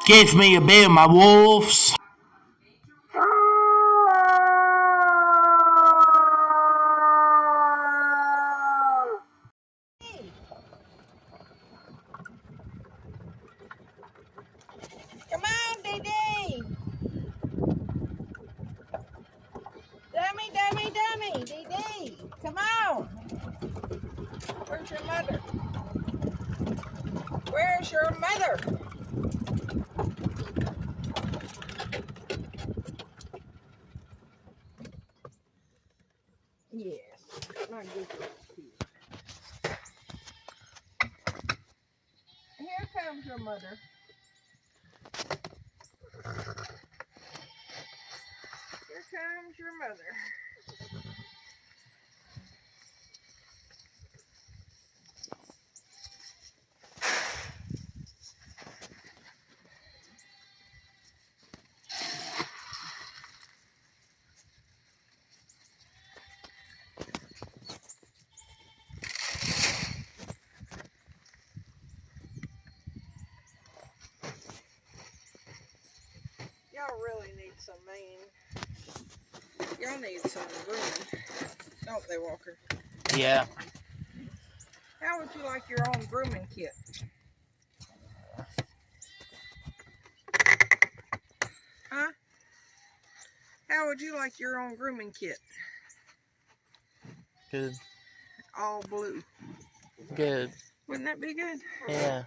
Give me a bit of my wolves. Come on, Dee. Dummy, Dee. Come on. Where's your mother? Where's your mother? Yes, my goodness. Here comes your mother. Here comes your mother. Y'all really need some Y'all need some grooming, don't they, Walker? Yeah. How would you like your own grooming kit? Huh? How would you like your own grooming kit? Good. All blue. Good. Wouldn't that be good? Yeah.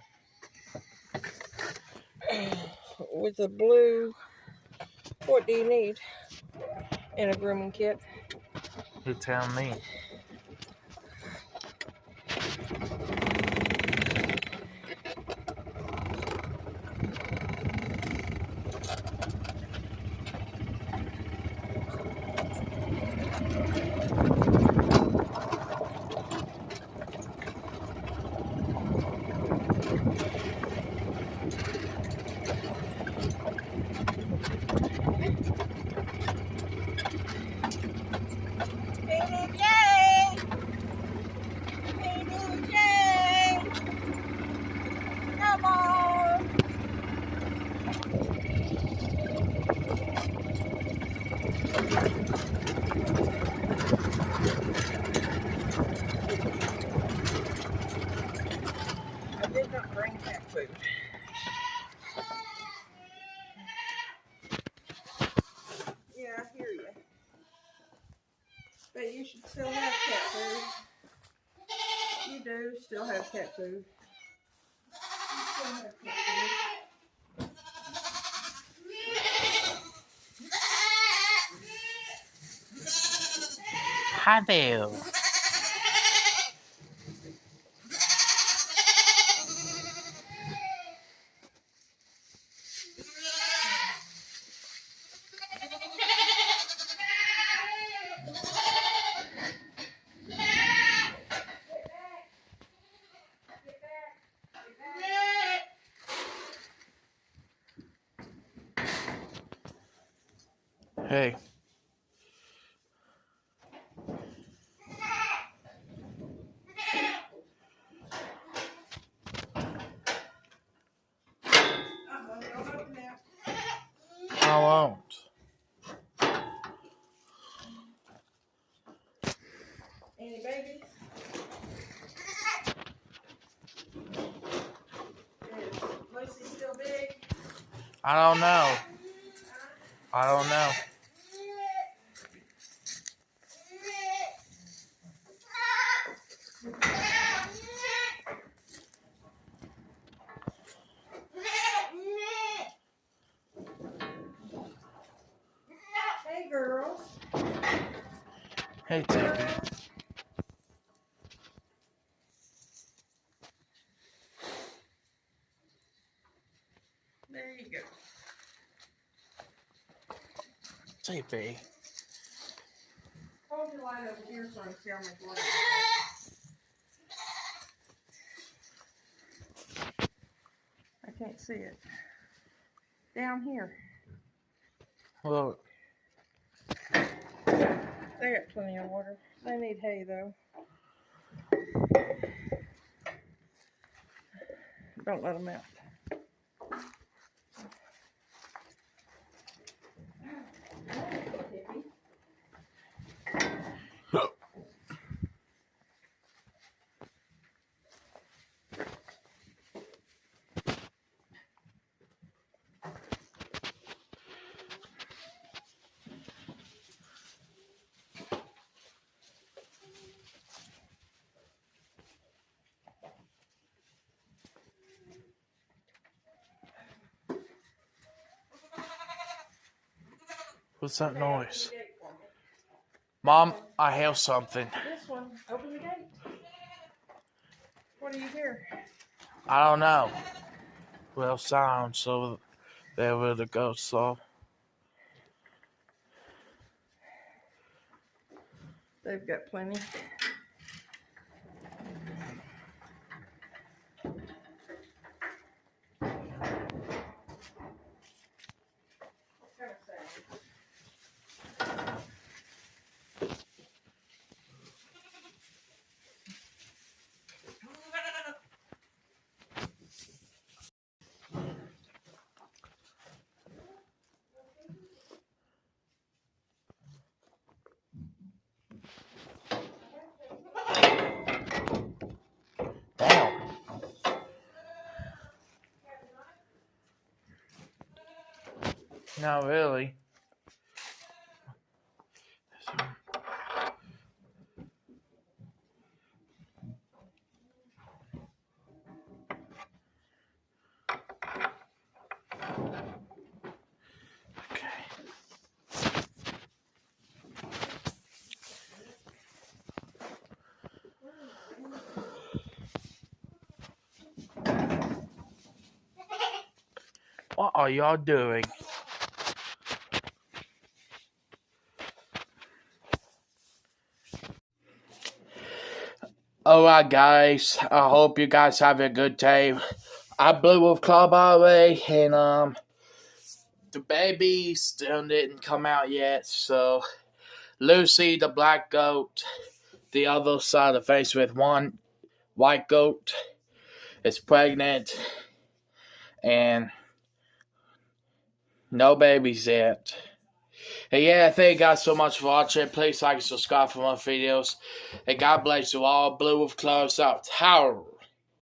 With a blue, what do you need in a grooming kit? You tell me. Come on. I did not bring cat food. Yeah, I hear you. But you should still have cat food. You do still have cat food. You still have cat food. Hi there. Hey. Don't open that. I won't. Any babies? Is Lucy still big? I don't know. I don't know. Hey, girls. Hey, Tippy. There you go. Tippy. Hold your light over here so I can see how much light. I can't see it. Down here. Well, They got plenty of water. They need hay though. Don't let them out. What's that noise? Mom, I hear something. This one, open the gate. What do you hear? I don't know. Well, sound, so there were the ghosts are. They've got plenty. Damn. Not really. What are y'all doing? Alright guys, I hope you guys have a good day. I Blue Wolf Club by the way, and the baby still didn't come out yet, so Lucy the black goat, the other side of the face with one white goat, is pregnant, and no babies yet. And yeah, thank you guys so much for watching. Please like and subscribe for more videos. And God bless you all. Blue Wolf Club out. Tower.